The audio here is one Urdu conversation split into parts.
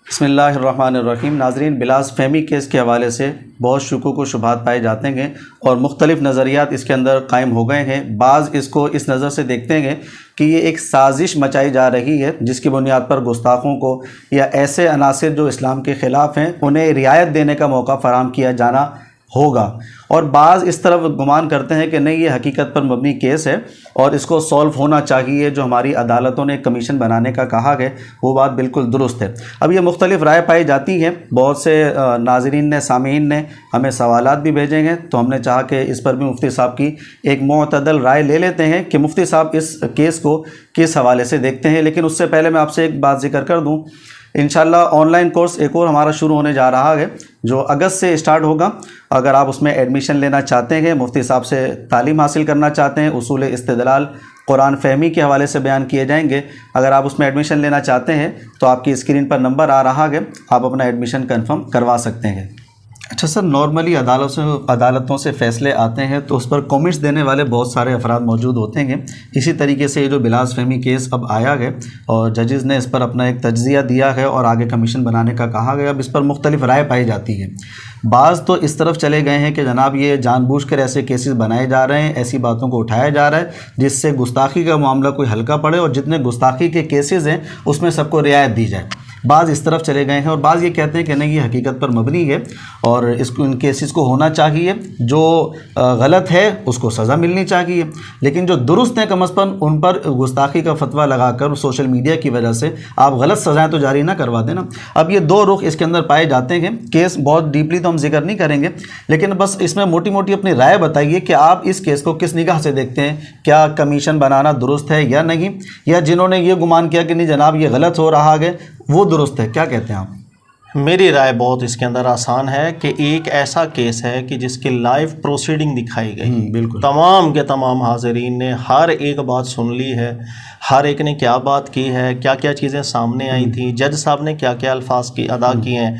بسم اللہ الرحمن الرحیم۔ ناظرین، بلاس فہمی کیس کے حوالے سے بہت شکوک و شبہات پائے جاتے ہیں اور مختلف نظریات اس کے اندر قائم ہو گئے ہیں۔ بعض اس کو اس نظر سے دیکھتے ہیں کہ یہ ایک سازش مچائی جا رہی ہے جس کی بنیاد پر گستاخوں کو یا ایسے عناصر جو اسلام کے خلاف ہیں انہیں رعایت دینے کا موقع فراہم کیا جانا ہوگا، اور بعض اس طرف گمان کرتے ہیں کہ نہیں، یہ حقیقت پر مبنی کیس ہے اور اس کو سولو ہونا چاہیے۔ جو ہماری عدالتوں نے کمیشن بنانے کا کہا ہے وہ بات بالکل درست ہے۔ اب یہ مختلف رائے پائی جاتی ہیں، بہت سے ناظرین نے، سامعین نے ہمیں سوالات بھی بھیجے ہیں، تو ہم نے چاہا کہ اس پر بھی مفتی صاحب کی ایک معتدل رائے لے لیتے ہیں کہ مفتی صاحب اس کیس کو کس حوالے سے دیکھتے ہیں۔ لیکن اس سے پہلے میں آپ سے ایک بات ذکر کر دوں، انشاءاللہ آن لائن کورس ایک اور ہمارا شروع ہونے جا رہا ہے جو اگست سے اسٹارٹ ہوگا۔ اگر آپ اس میں ایڈمیشن لینا چاہتے ہیں، مفتی صاحب سے تعلیم حاصل کرنا چاہتے ہیں، اصول استدلال قرآن فہمی کے حوالے سے بیان کیے جائیں گے، اگر آپ اس میں ایڈمیشن لینا چاہتے ہیں تو آپ کی اسکرین پر نمبر آ رہا ہے، آپ اپنا ایڈمیشن کنفرم کروا سکتے ہیں۔ اچھا سر، نارملی عدالتوں سے فیصلے آتے ہیں تو اس پر کامنٹس دینے والے بہت سارے افراد موجود ہوتے ہیں۔ اسی طریقے سے یہ جو بلاس فہمی کیس اب آیا ہے اور ججز نے اس پر اپنا ایک تجزیہ دیا ہے اور آگے کمیشن بنانے کا کہا گیا، اب اس پر مختلف رائے پائی جاتی ہے۔ بعض تو اس طرف چلے گئے ہیں کہ جناب یہ جان بوجھ کر ایسے کیسز بنائے جا رہے ہیں، ایسی باتوں کو اٹھایا جا رہا ہے جس سے گستاخی کا معاملہ کوئی ہلکا پڑے اور جتنے گستاخی کے کیسز ہیں اس میں سب کو رعایت دی جائے۔ بعض اس طرف چلے گئے ہیں اور بعض یہ کہتے ہیں کہ نہیں، یہ حقیقت پر مبنی ہے اور ان کیسز کو ہونا چاہیے، جو غلط ہے اس کو سزا ملنی چاہیے، لیکن جو درست ہیں کم از کم ان پر گستاخی کا فتویٰ لگا کر سوشل میڈیا کی وجہ سے آپ غلط سزائیں تو جاری نہ کروا دینا۔ اب یہ دو رخ اس کے اندر پائے جاتے ہیں۔ کیس بہت ڈیپلی تو ہم ذکر نہیں کریں گے، لیکن بس اس میں موٹی موٹی اپنی رائے بتائیے کہ آپ اس کیس کو کس نگاہ سے دیکھتے ہیں، کیا کمیشن بنانا درست ہے یا نہیں، یا جنہوں نے یہ گمان کیا کہ نہیں جناب یہ غلط ہو رہا ہے وہ درست ہے، کیا کہتے ہیں آپ؟ میری رائے بہت اس کے اندر آسان ہے کہ ایک ایسا کیس ہے کہ جس کی لائیو پروسیڈنگ دکھائی گئی، بالکل تمام کے تمام حاضرین نے ہر ایک بات سن لی ہے، ہر ایک نے کیا بات کی ہے، کیا کیا چیزیں سامنے آئی تھیں، جج صاحب نے کیا کیا الفاظ ادا کیے ہیں۔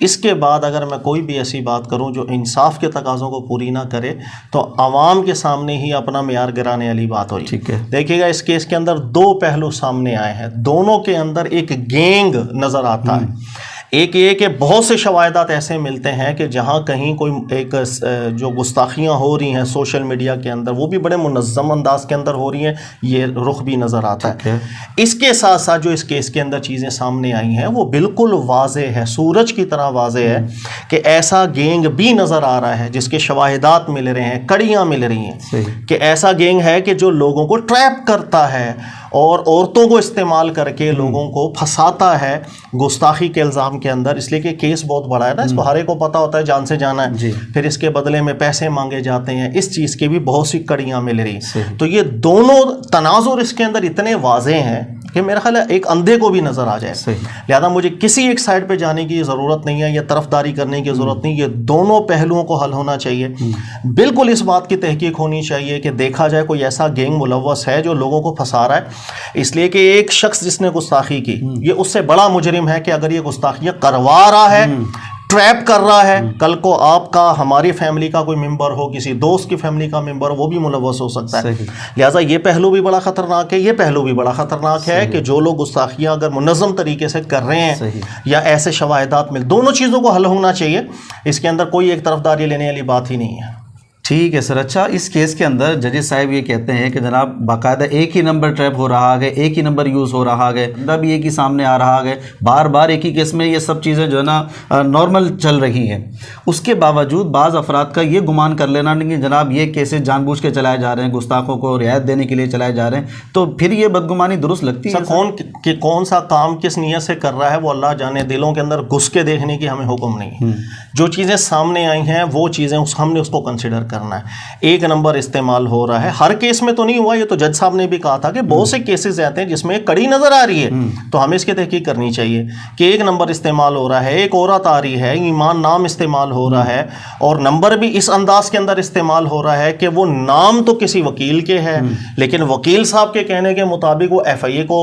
اس کے بعد اگر میں کوئی بھی ایسی بات کروں جو انصاف کے تقاضوں کو پوری نہ کرے تو عوام کے سامنے ہی اپنا معیار گرانے والی بات ہوئی۔ ٹھیک ہے، دیکھیے گا اس کیس کے اندر دو پہلو سامنے آئے ہیں، دونوں کے اندر ایک گینگ نظر آتا ہے۔ ایک یہ کہ بہت سے شواہدات ایسے ملتے ہیں کہ جہاں کہیں کوئی ایک جو گستاخیاں ہو رہی ہیں سوشل میڈیا کے اندر وہ بھی بڑے منظم انداز کے اندر ہو رہی ہیں، یہ رخ بھی نظر آتا ہے۔ اس کے ساتھ ساتھ جو اس کیس کے اندر چیزیں سامنے آئی ہیں وہ بالکل واضح ہے، سورج کی طرح واضح ہے کہ ایسا گینگ بھی نظر آ رہا ہے جس کے شواہدات مل رہے ہیں، کڑیاں مل رہی ہیں کہ ایسا گینگ ہے کہ جو لوگوں کو ٹریپ کرتا ہے اور عورتوں کو استعمال کر کے لوگوں کو پھنساتا ہے گستاخی کے الزام کے اندر، اس لیے کہ کیس بہت بڑا ہے نا، اس کو ہر ایک کو پتہ ہوتا ہے جان سے جانا ہے، پھر اس کے بدلے میں پیسے مانگے جاتے ہیں، اس چیز کی بھی بہت سی کڑیاں مل رہی ہیں۔ تو یہ دونوں تناظر اس کے اندر اتنے واضح ہیں کہ میرا خیال ہے ایک اندھے کو بھی نظر آ جائے، لہذا مجھے کسی ایک سائڈ پہ جانے کی ضرورت نہیں ہے یا طرفداری کرنے کی ضرورت نہیں، یہ دونوں پہلوؤں کو حل ہونا چاہیے۔ بالکل اس بات کی تحقیق ہونی چاہیے کہ دیکھا جائے کوئی ایسا گینگ ملوث ہے جو لوگوں کو پھنسا رہا ہے، اس لیے کہ ایک شخص جس نے گستاخی کی یہ اس سے بڑا مجرم ہے کہ اگر یہ گستاخیاں کروا رہا ہے، ٹریپ کر رہا ہے، کل کو آپ کا، ہماری فیملی کا کوئی ممبر ہو، کسی دوست کی فیملی کا ممبر ہو، وہ بھی ملوث ہو سکتا ہے۔ لہٰذا یہ پہلو بھی بڑا خطرناک ہے، یہ پہلو بھی بڑا خطرناک ہے کہ جو لوگ گستاخیاں اگر منظم طریقے سے کر رہے ہیں یا ایسے شواہدات مل، دونوں چیزوں کو حل ہونا چاہیے، اس کے اندر کوئی ایک طرفداری لینے والی بات ہی نہیں ہے۔ ٹھیک ہے سر۔ اچھا، اس کیس کے اندر ججز صاحب یہ کہتے ہیں کہ جناب باقاعدہ ایک ہی نمبر ٹریپ ہو رہا ہے، ایک ہی نمبر یوز ہو رہا ہے، بندہ بھی ایک ہی سامنے آ رہا ہے، بار بار ایک ہی کیس میں یہ سب چیزیں جو ہے نا نارمل چل رہی ہیں۔ اس کے باوجود بعض افراد کا یہ گمان کر لینا نہیں کہ جناب یہ کیسز جان بوجھ کے چلائے جا رہے ہیں، گستاخوں کو رعایت دینے کے لیے چلائے جا رہے ہیں، تو پھر یہ بدگمانی درست لگتی ہے؟ کون سا کام کس نیت سے کر رہا ہے وہ اللہ جانے، دلوں کے اندر گھس کے دیکھنے کی ہمیں حکم نہیں۔ جو چیزیں سامنے آئی ہیں وہ چیزیں ہم نے اس کو کنسیڈر کرنا ہے۔ ایک نمبر استعمال ہو رہا ہے، ہر کیس میں تو نہیں ہوا، یہ تو جج صاحب نے بھی کہا تھا کہ بہت سے کیسز آتے ہیں جس میں کڑی نظر آ رہی ہے، تو ہمیں اس کی تحقیق کرنی چاہیے کہ ایک نمبر استعمال ہو رہا ہے، ایک عورت آ رہی ہے، ایمان نام استعمال ہو رہا ہے، اور نمبر بھی اس انداز کے اندر استعمال ہو رہا ہے کہ وہ نام تو کسی وکیل کے ہے لیکن وکیل صاحب کے کہنے کے مطابق وہ ایف آئی اے کو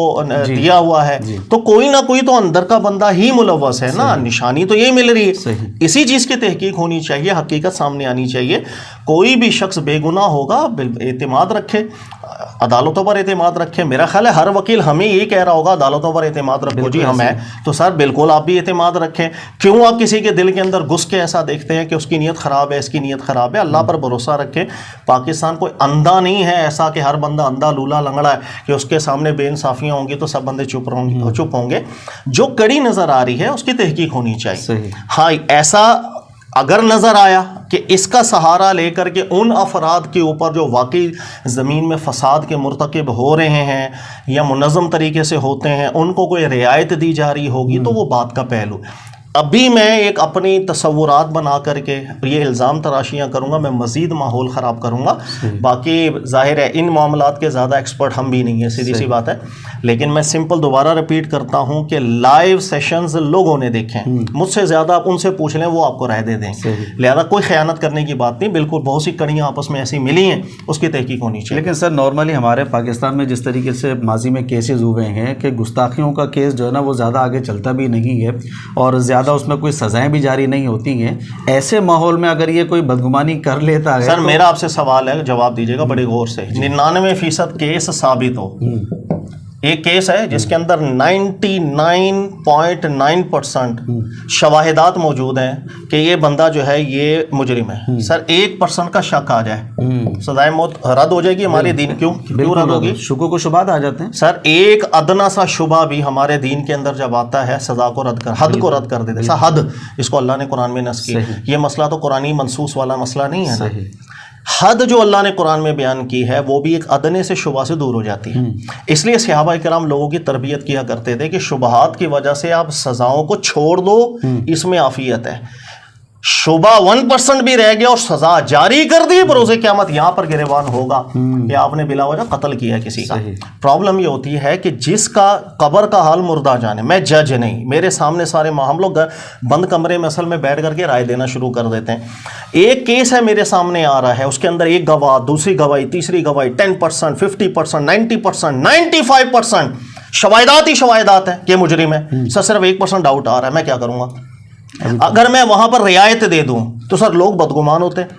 دیا ہوا ہے، تو کوئی نہ کوئی تو اندر کا بندہ ہی ملوث ہے نا، نشانی تو یہ مل رہی ہے۔ اسی چیز کی تحقیق ہونی چاہیے، حقیقت سامنے آنی چاہیے، کوئی بھی شخص بے گناہ ہوگا، اعتماد رکھے، عدالتوں پر اعتماد رکھیں. میرا خیال ہے ہر وکیل ہمیں یہی کہہ رہا ہوگا عدالتوں پر اعتماد رکھو. جی ہم ہیں تو سر بالکل آپ بھی اعتماد رکھیں. کیوں آپ کسی کے دل کے اندر گھس کے ایسا دیکھتے ہیں کہ اس کی نیت خراب ہے, اس کی نیت خراب ہے؟ اللہ پر بھروسہ رکھیں. پاکستان کوئی اندھا نہیں ہے ایسا کہ ہر بندہ اندھا لولا لنگڑا ہے کہ اس کے سامنے بے انصافیاں ہوں گی تو سب بندے چپ ہوں گے. جو کڑی نظر آ رہی ہے اس کی تحقیق ہونی چاہیے. ہاں ایسا اگر نظر آیا کہ اس کا سہارا لے کر کے ان افراد کے اوپر جو واقعی زمین میں فساد کے مرتکب ہو رہے ہیں یا منظم طریقے سے ہوتے ہیں ان کو کوئی رعایت دی جا رہی ہوگی تو وہ بات کا پہلو. ابھی میں ایک اپنی تصورات بنا کر کے یہ الزام تراشیاں کروں گا, میں مزید ماحول خراب کروں گا. باقی ظاہر ہے ان معاملات کے زیادہ ایکسپرٹ ہم بھی نہیں ہیں, سیدھی سی بات ہے. لیکن میں سمپل دوبارہ رپیٹ کرتا ہوں کہ لائیو سیشنز لوگوں نے دیکھے ہیں, مجھ سے زیادہ آپ ان سے پوچھ لیں وہ آپ کو رائے دے دیں. لہذا کوئی خیانت کرنے کی بات نہیں, بالکل بہت سی کڑیاں آپس میں ایسی ملی ہیں, اس کی تحقیق ہونی چاہیے. لیکن سر نارملی ہمارے پاکستان میں جس طریقے سے ماضی میں کیسز ہوئے ہیں کہ گستاخیوں کا کیس جو ہے نا وہ زیادہ آگے چلتا بھی نہیں ہے اور زیادہ اس میں کوئی سزائیں بھی جاری نہیں ہوتی ہیں. ایسے ماحول میں اگر یہ کوئی بدگمانی کر لیتا ہے سر میرا آپ سے سوال ہے, جواب دیجیے گا بڑے غور سے. 99% کیس ثابت ہو, ایک کیس ہے جس کے اندر 99.9% شواہدات موجود ہیں کہ یہ بندہ جو ہے یہ مجرم ہے. سر 1% کا شک آ جائے سزائے موت رد ہو جائے گی ہمارے دین. کیوں رد ہوگی؟ شکوک و شبہات آ جاتے ہیں. سر ایک ادنا سا شبہ بھی ہمارے دین کے اندر جب آتا ہے سزا کو رد کر, حد کو رد کر دیتے. سر حد اس کو اللہ نے قرآن میں نص کی. یہ مسئلہ تو قرآنی منصوص والا مسئلہ نہیں ہے نا. حد جو اللہ نے قرآن میں بیان کی ہے وہ بھی ایک ادنے سے شبہ سے دور ہو جاتی ہے. اس لیے صحابہ کرام لوگوں کی تربیت کیا کرتے تھے کہ شبہات کی وجہ سے آپ سزاؤں کو چھوڑ دو, اس میں عافیت ہے. شبہ 1% بھی رہ گیا اور سزا جاری کر دی, بروز قیامت یہاں پر گریبان ہوگا کہ آپ نے بلا وجہ قتل کیا کسی کا. پرابلم یہ ہوتی ہے کہ جس کا قبر کا حال مردہ جانے, میں جج نہیں, میرے سامنے سارے ہم لوگ بند کمرے میں اصل میں بیٹھ کر کے رائے دینا شروع کر دیتے ہیں. ایک کیس ہے میرے سامنے آ رہا ہے, اس کے اندر ایک گواہ, دوسری گواہی, تیسری گواہی, 10%, 50%, 90%, 95% شواہدات ہی شواہدات ہیں کہ مجرم ہے. سر صرف 1% ڈاؤٹ آ رہا ہے, میں کیا کروں گا؟ اگر میں وہاں پر رعایت دے دوں تو سر لوگ بدگمان ہوتے ہیں.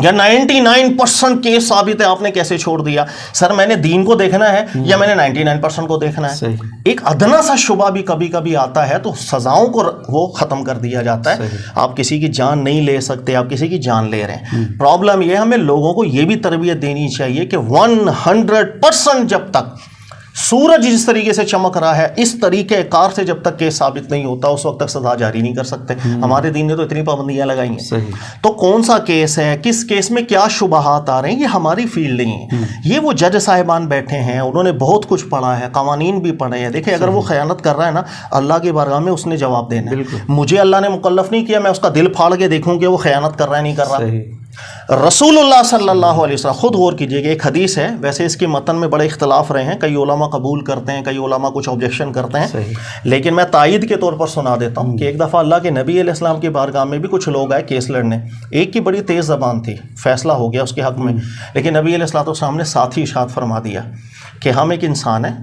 یا 99% کیس ثابت ہے, آپ نے کیسے چھوڑ دیا؟ سر میں نے دین کو دیکھنا ہے یا میں نے 99% کو دیکھنا ہے؟ ایک ادنا سا شبہ بھی کبھی کبھی آتا ہے تو سزاؤں کو وہ ختم کر دیا جاتا ہے. آپ کسی کی جان نہیں لے سکتے, آپ کسی کی جان لے رہے ہیں. پرابلم یہ ہمیں لوگوں کو یہ بھی تربیت دینی چاہیے کہ 100% جب تک سورج جس طریقے سے چمک رہا ہے اس طریقے کار سے جب تک کیس ثابت نہیں ہوتا اس وقت تک سزا جاری نہیں کر سکتے. ہمارے دین نے تو اتنی پابندیاں لگائی ہیں. تو کون سا کیس ہے, کس کیس میں کیا شبہات آ رہے ہیں, یہ ہماری فیلڈ نہیں ہے. یہ وہ جج صاحبان بیٹھے ہیں, انہوں نے بہت کچھ پڑھا ہے, قوانین بھی پڑھے ہیں. دیکھیں اگر وہ خیانت کر رہا ہے نا, اللہ کی بارگاہ میں اس نے جواب دینا ہے. مجھے اللہ نے مکلف نہیں کیا میں اس کا دل پھاڑ کے دیکھوں کہ وہ خیانت کر رہا ہے نہیں کر رہا. رسول اللہ صلی اللہ علیہ وسلم خود غور کیجئے کہ ایک حدیث ہے, ویسے اس کے متن میں بڑے اختلاف رہے ہیں, کئی علماء قبول کرتے ہیں, کئی علماء کچھ آبجیکشن کرتے ہیں, لیکن میں تائید کے طور پر سنا دیتا ہوں کہ ایک دفعہ اللہ کے نبی علیہ السلام کی بارگاہ میں بھی کچھ لوگ آئے کیس لڑنے. ایک کی بڑی تیز زبان تھی, فیصلہ ہو گیا اس کے حق میں, لیکن نبی علیہ السلام نے ساتھ ہی ارشاد فرما دیا کہ ہم ایک انسان ہیں,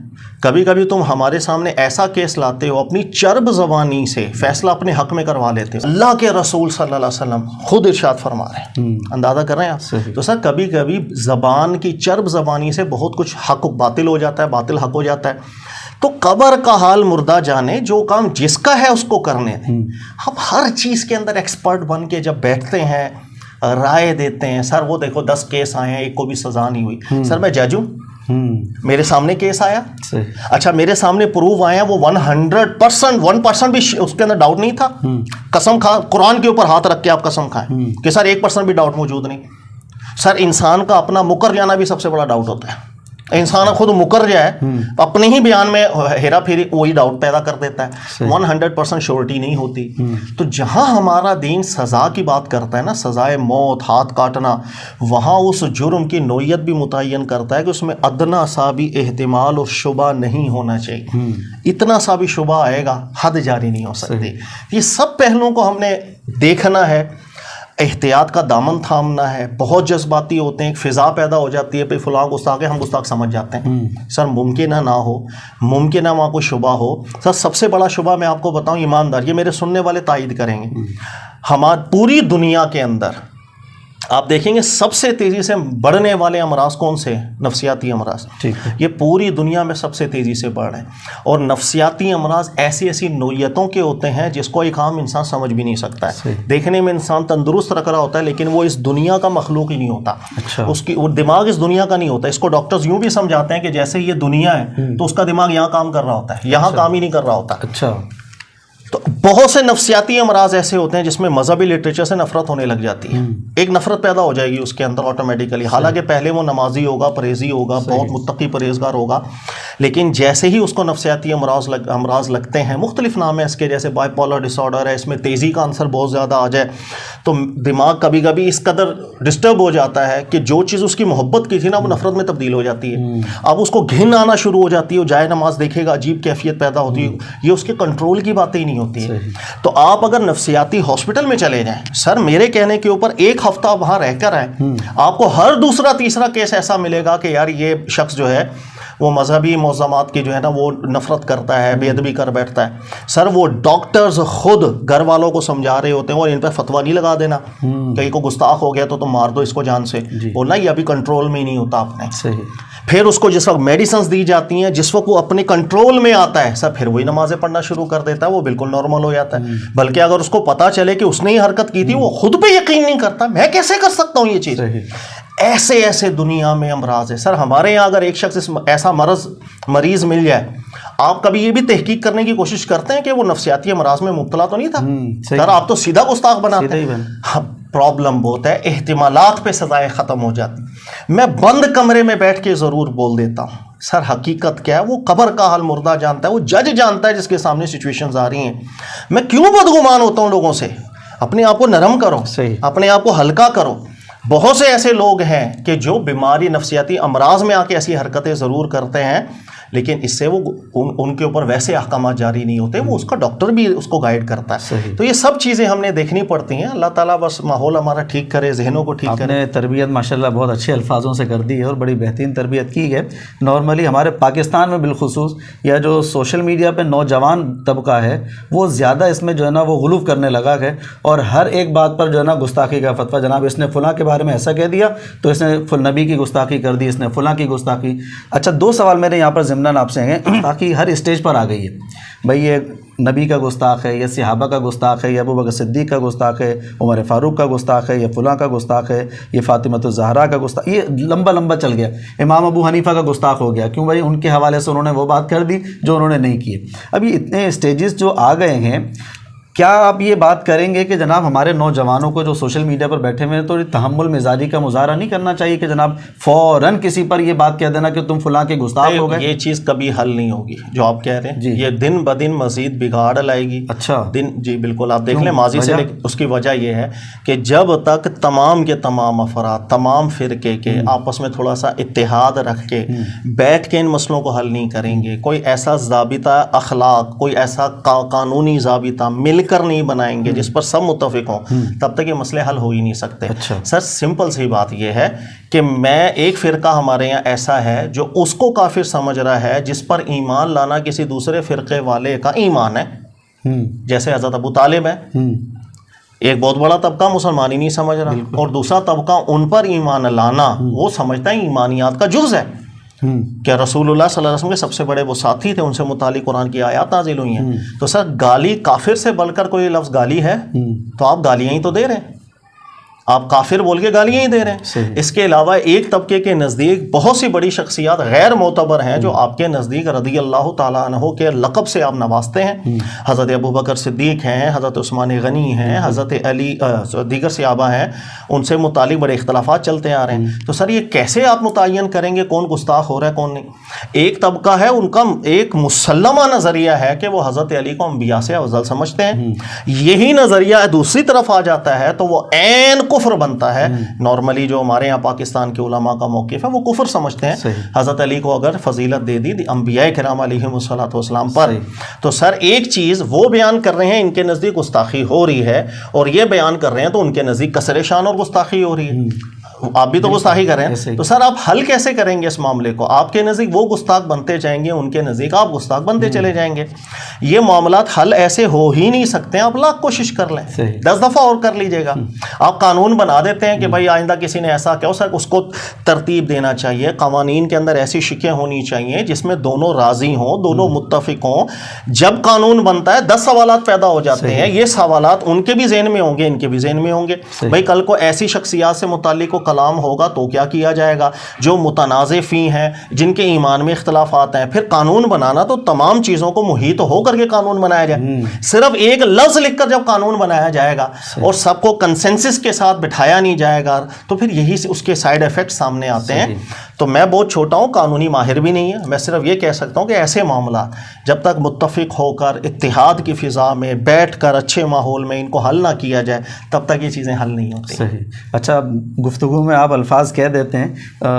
کبھی کبھی تم ہمارے سامنے ایسا کیس لاتے ہو اپنی چرب زبانی سے فیصلہ اپنے حق میں کروا لیتے ہو. اللہ کے رسول صلی اللہ علیہ وسلم خود ارشاد فرما رہے ہیں, اندازہ کر رہے ہیں آپ. تو سر کبھی کبھی زبان کی چرب زبانی سے بہت کچھ حق باطل ہو جاتا ہے, باطل حق ہو جاتا ہے. تو قبر کا حال مردہ جانے, جو کام جس کا ہے اس کو کرنے دیں. ہم ہر چیز کے اندر ایکسپرٹ بن کے جب بیٹھتے ہیں رائے دیتے ہیں, سر وہ دیکھو 10 کیس آئے ہیں ایک کو بھی سزا نہیں ہوئی. سر میں جج ہوں, میرے سامنے کیس آیا, اچھا میرے سامنے پروف آیا, وہ 100% بھی اس کے اندر ڈاؤٹ نہیں تھا. قسم کھا, قرآن کے اوپر ہاتھ رکھ کے آپ قسم کھائیں کہ سر 1% بھی ڈاؤٹ موجود نہیں. سر انسان کا اپنا مکر جانا بھی سب سے بڑا ڈاؤٹ ہوتا ہے. انسان خود مکر جائے اپنے ہی بیان میں ہیرا پھیری وہی ڈاؤٹ پیدا کر دیتا ہے. 100% شورٹی نہیں ہوتی. تو جہاں ہمارا دین سزا کی بات کرتا ہے نا, سزائے موت, ہاتھ کاٹنا, وہاں اس جرم کی نوعیت بھی متعین کرتا ہے کہ اس میں ادنا سا بھی احتمال اور شبہ نہیں ہونا چاہیے. اتنا سا بھی شبہ آئے گا حد جاری نہیں ہو سکتی. یہ سب پہلوؤں کو ہم نے دیکھنا ہے, احتیاط کا دامن تھامنا ہے. بہت جذباتی ہوتے ہیں, ایک فضا پیدا ہو جاتی ہے, پھر فلاں گستاخ ہے, ہم گستاخ سمجھ جاتے ہیں. سر ممکن نہ ہو, ممکن نہ وہاں کوئی شبہ ہو. سر سب سے بڑا شبہ میں آپ کو بتاؤں, ایماندار, یہ میرے سننے والے تائید کریں گے, ہماری پوری دنیا کے اندر آپ دیکھیں گے سب سے تیزی سے بڑھنے والے امراض کون سے؟ نفسیاتی امراض. یہ پوری دنیا میں سب سے تیزی سے بڑھ رہے ہیں. اور نفسیاتی امراض ایسی نوعیتوں کے ہوتے ہیں جس کو ایک عام انسان سمجھ بھی نہیں سکتا ہے. دیکھنے میں انسان تندرست رکھ رہا ہوتا ہے لیکن وہ اس دنیا کا مخلوق ہی نہیں ہوتا. اس کی وہ دماغ اس دنیا کا نہیں ہوتا. اس کو ڈاکٹرز یوں بھی سمجھاتے ہیں کہ جیسے یہ دنیا ہے تو اس کا دماغ یہاں کام کر رہا ہوتا ہے, یہاں کام ہی نہیں کر رہا ہوتا. اچھا. تو بہت سے نفسیاتی امراض ایسے ہوتے ہیں جس میں مذہبی لٹریچر سے نفرت ہونے لگ جاتی ہے. ایک نفرت پیدا ہو جائے گی اس کے اندر آٹومیٹیکلی, حالانکہ پہلے وہ نمازی ہوگا, پرہیزی ہوگا, بہت متقی پرہیزگار ہوگا, لیکن جیسے ہی اس کو نفسیاتی امراض لگتے ہیں, مختلف نام ہے اس کے, جیسے بائی پولر ڈس آرڈر ہے, اس میں تیزی کا عنصر بہت زیادہ آ جائے تو دماغ کبھی کبھی اس قدر ڈسٹرب ہو جاتا ہے کہ جو چیز اس کی محبت کی تھی نا وہ نفرت میں تبدیل ہو جاتی ہے. اب اس کو گھن آنا شروع ہو جاتی ہے, وہ جائے نماز دیکھے گا عجیب کیفیت پیدا ہوتی ہے. یہ اس کے کنٹرول کی باتیں ہی نہیں ہوتی ہے. تو آپ اگر نفسیاتی ہاسپٹل میں چلے جائیں, سر میرے کہنے کے اوپر ایک ہفتہ وہاں رہ کر آئیں, آپ کو ہر دوسرا تیسرا کیس ایسا ملے گا کہ یار یہ شخص جو ہے وہ مذہبی موضوعات کی جو ہے نا وہ نفرت کرتا ہے, بے ادبی کر بیٹھتا ہے. سر وہ ڈاکٹرز خود گھر والوں کو سمجھا رہے ہوتے ہیں اور ان پہ فتویٰ نہیں لگا دینا کہ کو گستاخ ہو گیا تو تم مار دو اس کو جان سے, بولنا یہ ابھی کنٹرول میں ہی نہیں ہوتا آپ نے. پھر اس کو جس وقت میڈیسنز دی جاتی ہیں, جس وقت وہ اپنے کنٹرول میں آتا ہے سر, پھر وہی نمازیں پڑھنا شروع کر دیتا ہے, وہ بالکل نارمل ہو جاتا ہے. بلکہ اگر اس کو پتا چلے کہ اس نے ہی حرکت کی تھی, وہ خود پہ یقین نہیں کرتا, میں کیسے کر سکتا ہوں یہ چیز. ایسے دنیا میں امراض ہے. سر ہمارے یہاں اگر ایک شخص ایسا مریض مل جائے, آپ کبھی یہ بھی تحقیق کرنے کی کوشش کرتے ہیں کہ وہ نفسیاتی امراض میں مبتلا تو نہیں تھا؟ سر آپ تو سیدھا گستاخ بناتے ہیں. پرابلم بہت ہے, احتمالات پہ سزائیں ختم ہو جاتی. میں بند کمرے میں بیٹھ کے ضرور بول دیتا ہوں, سر حقیقت کیا ہے وہ قبر کا حال مردہ جانتا ہے, وہ جج جانتا ہے جس کے سامنے سچویشنز آ رہی ہیں. میں کیوں بدگمان ہوتا ہوں لوگوں سے؟ اپنے آپ کو نرم کرو, اپنے آپ کو ہلکا کرو. بہت سے ایسے لوگ ہیں کہ جو بیماری نفسیاتی امراض میں آ کے ایسی حرکتیں ضرور کرتے ہیں, لیکن اس سے وہ ان کے اوپر ویسے احکامات جاری نہیں ہوتے, وہ اس کا ڈاکٹر بھی اس کو گائیڈ کرتا ہے. تو یہ سب چیزیں ہم نے دیکھنی پڑتی ہیں. اللہ تعالیٰ بس ماحول ہمارا ٹھیک کرے, ذہنوں کو ٹھیک کرے. آپ نے تربیت ماشاءاللہ بہت اچھے الفاظوں سے کر دی ہے اور بڑی بہترین تربیت کی ہے. نارملی ہمارے پاکستان میں بالخصوص یا جو سوشل میڈیا پہ نوجوان طبقہ ہے وہ زیادہ اس میں جو ہے نا وہ غلو کرنے لگا ہے, اور ہر ایک بات پر جو ہے نا گستاخی کا فتویٰ, جناب اس نے فلاں کے بارے میں ایسا کہہ دیا تو اس نے نبی کی گستاخی کر دی, اس نے فلاں کی گستاخی. اچھا 2 سوال میرے یہاں پر ضمناً آپ سے ہیں, تاکہ ہر اسٹیج پر آ گئی ہے بھئی, یہ نبی کا گستاخ ہے, یہ صحابہ کا گستاخ ہے, یہ ابوبکر صدیق کا گستاخ ہے, عمر فاروق کا گستاخ ہے, یہ فلاں کا گستاخ ہے, یہ فاطمۃ الزہرا کا گستاخ, یہ لمبا چل گیا. امام ابو حنیفہ کا گستاخ ہو گیا, کیوں بھائی ان کے حوالے سے انہوں نے وہ بات کر دی جو انہوں نے نہیں کی. اب یہ اتنے اسٹیجز جو آ گئے ہیں, کیا آپ یہ بات کریں گے کہ جناب ہمارے نوجوانوں کو جو سوشل میڈیا پر بیٹھے ہوئے ہیں تو تحمل مزاجی کا مظاہرہ نہیں کرنا چاہیے کہ جناب فوراً کسی پر یہ بات کہہ دینا کہ تم فلاں کے گستاخ ہو گئے؟ یہ چیز کبھی حل نہیں ہوگی جو آپ کہہ رہے ہیں, یہ دن بدن مزید بگاڑ لائے گی. اچھا جی بالکل, آپ دیکھ لیں ماضی سے. اس کی وجہ یہ ہے کہ جب تک تمام کے تمام افراد, تمام فرقے کے آپس میں تھوڑا سا اتحاد رکھ کے بیٹھ کے ان مسئلوں کو حل نہیں کریں گے, کوئی ایسا ضابطہ اخلاق, کوئی ایسا قانونی ضابطہ مل کر نہیں بنائیں گے جس پر سب متفق ہوں, تب تک یہ مسئلے حل ہو ہی نہیں سکتے. سر سمپل سی بات یہ ہے کہ میں ایک فرقہ ہمارے یہاں ایسا ہے جو اس کو کافر سمجھ رہا ہے جس پر ایمان لانا کسی دوسرے فرقے والے کا ایمان ہے, جیسے حضرت ابو طالب ہے. ایک بہت بڑا طبقہ مسلمان ہی نہیں سمجھ رہا, اور دوسرا طبقہ ان پر ایمان لانا وہ سمجھتا ہے ایمانیات کا جز ہے. کہ رسول اللہ صلی اللہ علیہ وسلم کے سب سے بڑے وہ ساتھی تھے, ان سے متعلق قرآن کی آیات نازل ہوئی ہیں. تو سر گالی کافر سے بڑھ کر کوئی لفظ گالی ہے تو آپ گالیاں ہی تو دے رہے ہیں, آپ کافر بول کے گالیاں ہی دے رہے ہیں. اس کے علاوہ ایک طبقے کے نزدیک بہت سی بڑی شخصیات غیر معتبر ہیں جو آپ کے نزدیک رضی اللہ تعالیٰ عنہ کے لقب سے آپ نوازتے ہیں. حضرت ابوبکر صدیق ہیں, حضرت عثمان غنی ہیں, حضرت علی, دیگر صحابہ ہیں, ان سے متعلق بڑے اختلافات چلتے آ رہے ہیں. تو سر یہ کیسے آپ متعین کریں گے کون گستاخ ہو رہا ہے کون نہیں؟ ایک طبقہ ہے, ان کا ایک مسلمہ نظریہ ہے کہ وہ حضرت علی کو انبیاء سے افضل سمجھتے ہیں. یہی نظریہ دوسری طرف آ جاتا ہے تو وہ عین کفر بنتا ہے. نارملی جو ہمارے یہاں پاکستان کے علماء کا موقف ہے وہ کفر سمجھتے ہیں حضرت علی کو اگر فضیلت دے دی انبیاء کرام علیہم الصلوۃ والسلام پر. تو سر ایک چیز وہ بیان کر رہے ہیں ان کے نزدیک گستاخی ہو رہی ہے, اور یہ بیان کر رہے ہیں تو ان کے نزدیک کسر شان اور گستاخی ہو رہی ہے. آپ بھی تو گستاخی کر رہے ہیں، تو سر آپ حل کیسے کریں گے اس معاملے کو؟ آپ کے نزدیک وہ گستاخ بنتے جائیں گے، ان کے نزدیک آپ گستاخ بنتے چلے جائیں گے. یہ معاملات حل ایسے ہو ہی نہیں سکتے ہیں. آپ لاکھ کوشش کر لیں، 10 دفعہ اور کر لیجیے گا. آپ قانون بنا دیتے ہیں کہ بھائی آئندہ کسی نے ایسا کیا، سر اس کو ترتیب دینا چاہیے. قوانین کے اندر ایسی شکیں ہونی چاہیے جس میں دونوں راضی ہوں، دونوں متفق ہوں. جب قانون بنتا ہے 10 سوالات پیدا ہو جاتے ہیں. یہ سوالات ان کے بھی ذہن میں ہوں گے، ان کے بھی ذہن میں ہوں گے. بھائی کل کو ایسی شخصیات سے متعلق کلام ہوگا تو کیا کیا جائے گا، جو متنازع فی ہیں، جن کے ایمان میں اختلافات ہیں. پھر قانون بنانا تو تمام چیزوں کو محیط ہو کر کے قانون بنایا جائے. صرف ایک لفظ لکھ کر جب قانون بنایا جائے گا اور سب کو کنسنسس کے ساتھ بٹھایا نہیں جائے گا تو پھر یہی اس کے سائیڈ ایفیکٹ سامنے آتے ہیں. تو میں بہت چھوٹا ہوں، قانونی ماہر بھی نہیں ہے. میں صرف یہ کہہ سکتا ہوں کہ ایسے معاملات جب تک متفق ہو کر اتحاد کی فضا میں بیٹھ کر اچھے ماحول میں ان کو حل نہ کیا جائے تب تک یہ چیزیں حل نہیں ہوتی. صحیح. اچھا، گفتگو میں آپ الفاظ کہہ دیتے ہیں،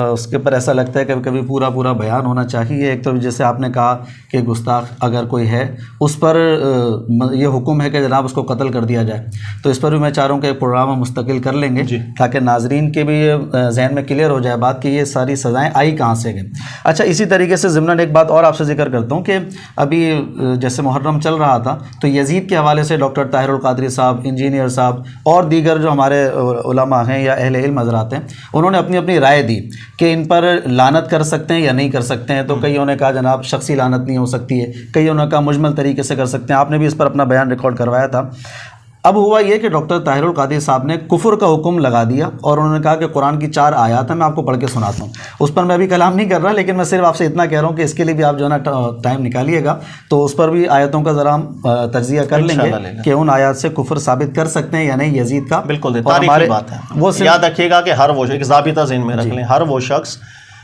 اس کے اوپر ایسا لگتا ہے کہ کبھی پورا بیان ہونا چاہیے. ایک تو جیسے آپ نے کہا کہ گستاخ اگر کوئی ہے اس پر یہ حکم ہے کہ جناب اس کو قتل کر دیا جائے، تو اس پر بھی میں چاہ رہا ہوں کہ ایک پروگرام ہم مستقل کر لیں گے تاکہ ناظرین کے بھی ذہن میں کلیئر ہو جائے بات کہ یہ ساری سزائیں آئی کہاں سے گئیں. اچھا، اسی طریقے سے ضمناً ایک بات اور آپ سے ذکر کرتا ہوں کہ ابھی جیسے محرم چل رہا تھا تو یزید کے حوالے سے ڈاکٹر طاہر القادری صاحب، انجینئر صاحب اور دیگر جو ہمارے علماء ہیں یا اہل علم حضرات ہیں، انہوں نے اپنی رائے دی کہ ان پر لعنت کر سکتے ہیں یا نہیں کر سکتے ہیں. تو کئیوں نے کہا جناب شخصی لعنت نہیں ہو سکتی ہے، کئیوں نے کہا مجمل طریقے سے کر سکتے ہیں. آپ نے بھی اس پر اپنا بیان ریکارڈ کروایا تھا. اب ہوا یہ کہ ڈاکٹر طاہر القادری صاحب نے کفر کا حکم لگا دیا اور انہوں نے کہا کہ قرآن کی 4 آیات ہیں، میں آپ کو پڑھ کے سناتا ہوں. اس پر میں ابھی کلام نہیں کر رہا، لیکن میں صرف آپ سے اتنا کہہ رہا ہوں کہ اس کے لیے بھی آپ جو ہے نا ٹائم نکالیے گا تو اس پر بھی آیتوں کا ذرا ہم تجزیہ کر لیں گے کہ ان آیات سے کفر ثابت کر سکتے ہیں یا نہیں یزید کا. بالکل تاریخی بات ہے. وہ یاد رکھیے گا کہ ہر وہ ایک ضابطہ ذہن میں رکھ لیں، ہر وہ شخص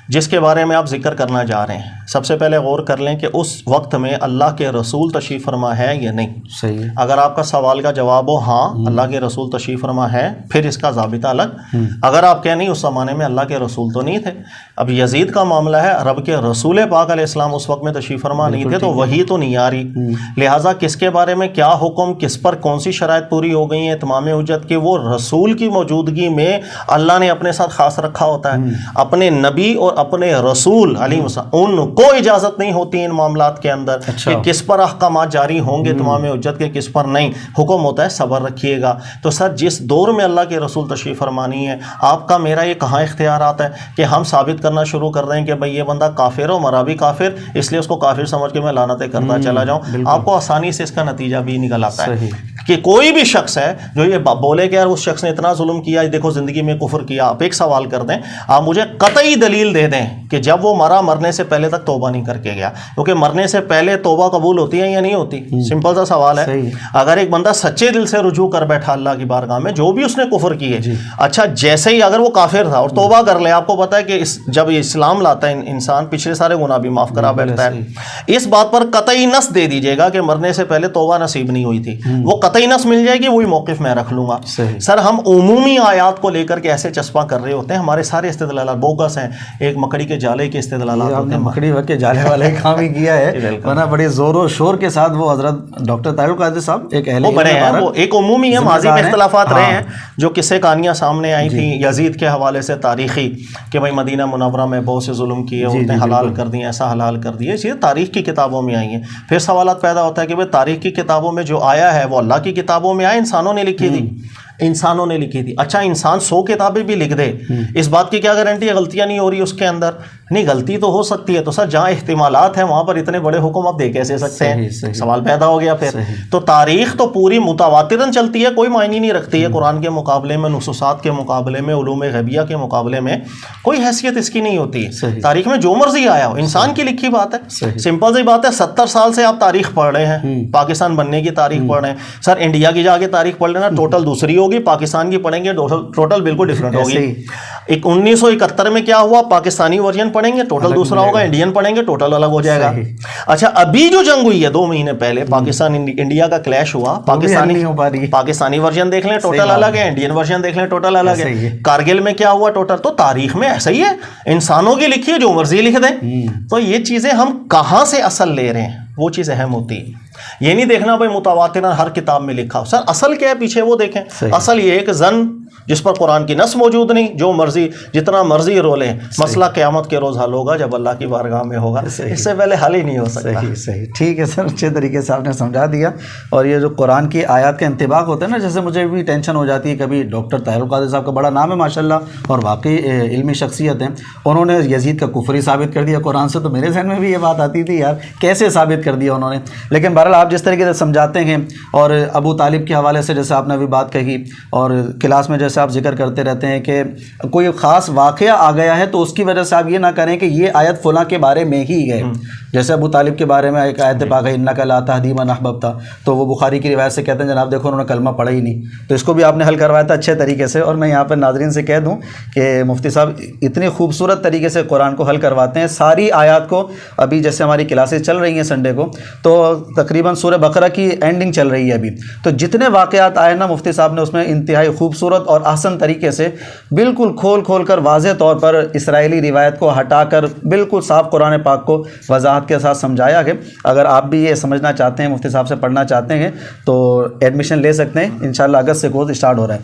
جس کے بارے میں آپ ذکر کرنا جا رہے ہیں، سب سے پہلے غور کر لیں کہ اس وقت میں اللہ کے رسول تشریف فرما ہے یا نہیں. صحیح. اگر آپ کا سوال کا جواب ہو ہاں اللہ کے رسول تشریف فرما ہے، پھر اس کا ضابطہ الگ. اگر آپ کہیں نہیں اس زمانے میں اللہ کے رسول تو نہیں تھے. اب یزید کا معاملہ ہے، رب کے رسول پاک علیہ السلام اس وقت میں تشریف فرما نہیں تھے تو وہی تو نہیں آ رہی. لہٰذا کس کے بارے میں کیا حکم، کس پر کون سی شرائط پوری ہو گئی ہیں اتمام حجت کے، وہ رسول کی موجودگی میں اللہ نے اپنے ساتھ خاص رکھا ہوتا ہے. اپنے نبی اور اپنے رسول علیہ السلام ان کو اجازت نہیں ہوتی ان معاملات کے اندر کہ کس پر احکامات جاری ہوں گے تمام حجت کے، کس پر نہیں. حکم ہوتا ہے صبر رکھیے گا. تو سر جس دور میں اللہ کے رسول تشریف فرمانی ہے، آپ کا میرا یہ کہاں اختیارات ہے کہ ہم ثابت کرنا شروع کر رہے ہیں کہ بھئی یہ بندہ کافر ہو، مرا بھی کافر، اس لیے اس کو کافر سمجھ کے میں لعنتیں کرتا چلا جاؤں. آپ کو آسانی سے اس کا نتیجہ بھی نکل آتا ہے کہ کوئی بھی شخص ہے جو یہ بولے کہ یار اس شخص نے اتنا ظلم کیا، دیکھو زندگی میں کفر کیا. آپ ایک سوال کر دیں، آپ مجھے قطعی دلیل دے دیں کہ جب وہ مرنے سے پہلے تک توبہ نہیں کر کے گیا. کیونکہ مرنے سے پہلے توبہ قبول ہوتی ہے یا نہیں ہوتی؟ سمپل سا سوال ہے. اگر ایک بندہ سچے دل سے رجوع کر بیٹھا اللہ کی بارگاہ میں، جو بھی اس نے کفر کی ہے، اچھا جیسے ہی اگر وہ کافر تھا اور توبہ کر لے، آپ کو پتا ہے کہ جب اسلام لاتا ہے انسان پچھلے سارے گناہ بھی معاف کرا بیٹھتا ہے. اس بات پر قطعی نص دے دیجیے گا کہ مرنے سے پہلے توبہ نصیب نہیں ہوئی تھی، وہ قطعی نص مل جائے گی، وہی موقف میں رکھ لوں گا. سر ہم عمومی آیات کو لے کر کے ایسے چسپاں کر رہے ہوتے ہیں، ہمارے سارے استدلالات بوگس ہیں. ایک مکڑی کے جالے کے استدلالات ہوتے ہیں. مکڑی کے جالے والے کام ہی کیا ہے، ورنہ بڑے زور و شور کے ساتھ وہ حضرت ڈاکٹر طاہر القادری صاحب ایک اہل بڑے ہیں، وہ ایک عمومی ہے. ماضی میں اختلافات رہے ہیں، جو قصے کہانیاں سامنے آئی تھیں یزید کے حوالے سے تاریخی کہ بھائی مدینہ منورہ میں بہت سے ظلم کیے، عورتیں حلال کر دی، ایسا حلال کر دیے. یہ تاریخ کی کتابوں میں آئی ہیں. پھر سوالات پیدا ہوتا ہے کہ بھائی تاریخ کی کتابوں میں جو آیا ہے وہ اللہ کی کتابوں میں آیا، انسانوں نے لکھی تھی. انسانوں نے لکھی تھی. اچھا انسان 100 کتابیں بھی لکھ دے، اس بات کی کیا گارنٹی ہے غلطیاں نہیں ہو رہی اس کے اندر؟ نہیں، غلطی تو ہو سکتی ہے. تو سر جہاں احتمالات ہیں وہاں پر اتنے بڑے حکم آپ دے کیسے سکتے ہیں؟ سوال پیدا ہو گیا. پھر تو تاریخ تو پوری متواتراً چلتی ہے، کوئی معنی نہیں رکھتی ہے. قرآن کے مقابلے میں، نصوصات کے مقابلے میں، علوم غیبیہ کے مقابلے میں کوئی حیثیت اس کی نہیں ہوتی ہے. تاریخ میں جو مرضی آیا ہو، انسان کی لکھی بات ہے. سمپل سی بات ہے. 70 سال سے آپ تاریخ پڑھ رہے ہیں، پاکستان بننے کی تاریخ پڑھ رہے ہیں. سر انڈیا کی جا کے تاریخ پڑھ لینا، ٹوٹل دوسری ہوگی. پاکستان کی پڑھیں گے ٹوٹل بالکل ڈفرنٹ ہوگی. 1971 میں کیا ہوا، پاکستانی ورژن پڑھیں گے ٹوٹل دوسرا ہوگا، انڈین پڑھیں گے ٹوٹل الگ ہو جائے گا. اچھا ابھی جو جنگ ہوئی ہے 2 مہینے پہلے، پاکستان انڈیا کا کلیش ہوا، پاکستانی ورژن دیکھ لیں ٹوٹل الگ ہے، انڈین ورژن دیکھ لیں ٹوٹل الگ ہے. کارگل میں کیا ہوا ٹوٹل. تو تاریخ میں ایسا ہی ہے، انسانوں کی لکھی ہے، جو مرضی لکھ دیں. تو یہ چیزیں ہم کہاں سے اصل لے رہے ہیں وہ چیز اہم ہوتی ہے. یہ نہیں دیکھنا بھائی متواتراً ہر کتاب میں لکھا ہو. سر اصل کیا ہے پیچھے وہ دیکھیں. اصل یہ ہے کہ زن جس پر قرآن کی نص موجود نہیں، جو مرضی جتنا مرضی رو لیں، مسئلہ قیامت کے روز حل ہوگا جب اللہ کی بارگاہ میں ہوگا، اس سے پہلے حل ہی نہیں ہو سکتا۔ صحیح ٹھیک ہے سر، اچھے طریقے سے آپ نے سمجھا دیا۔ اور یہ جو قرآن کی آیات کا انطباق ہوتا ہے نا، جیسے مجھے بھی ٹینشن ہو جاتی ہے کبھی، ڈاکٹر طاہر القادری صاحب کا بڑا نام ہے ماشاءاللہ اور واقعی علمی شخصیت ہیں، انہوں نے یزید کا کفری ثابت کر دیا قرآن سے، تو میرے ذہن میں بھی یہ بات آتی تھی یار کیسے ثابت کر دیا انہوں نے، لیکن بہرحال آپ جس طریقے سے سمجھاتے ہیں، اور ابو طالب کے حوالے سے جیسے آپ نے ابھی بات کہی، اور کلاس میں جیسے آپ ذکر کرتے رہتے ہیں کہ کوئی خاص واقعہ آ گیا ہے تو اس کی وجہ سے آپ یہ نہ کریں کہ یہ آیت فلاں کے بارے میں ہی ہے، جیسے ابو طالب کے بارے میں ایک آیت پاک ہے انک لا تہدی من احببت، تو وہ بخاری کی روایت سے کہتے ہیں جناب دیکھو انہوں نے کلمہ پڑھا ہی نہیں، تو اس کو بھی آپ نے حل کروایا تھا اچھے طریقے سے۔ اور میں یہاں پر ناظرین سے کہہ دوں کہ مفتی صاحب اتنی خوبصورت طریقے سے قرآن کو حل کرواتے ہیں، ساری آیات کو، ابھی جیسے ہماری کلاسز چل رہی ہیں سنڈے کو، تو تقریباً سورہ بقرہ کی اینڈنگ چل رہی ہے ابھی، تو جتنے واقعات آئے نا مفتی صاحب نے اس میں انتہائی خوبصورت اور احسن طریقے سے بالکل کھول کر واضح طور پر اسرائیلی روایت کو ہٹا کر بالکل صاف قرآن پاک کو وضاحت کے ساتھ سمجھایا ہے۔ اگر آپ بھی یہ سمجھنا چاہتے ہیں، مفتی صاحب سے پڑھنا چاہتے ہیں، تو ایڈمیشن لے سکتے ہیں، انشاءاللہ اگست سے کورس اسٹارٹ ہو رہا ہے۔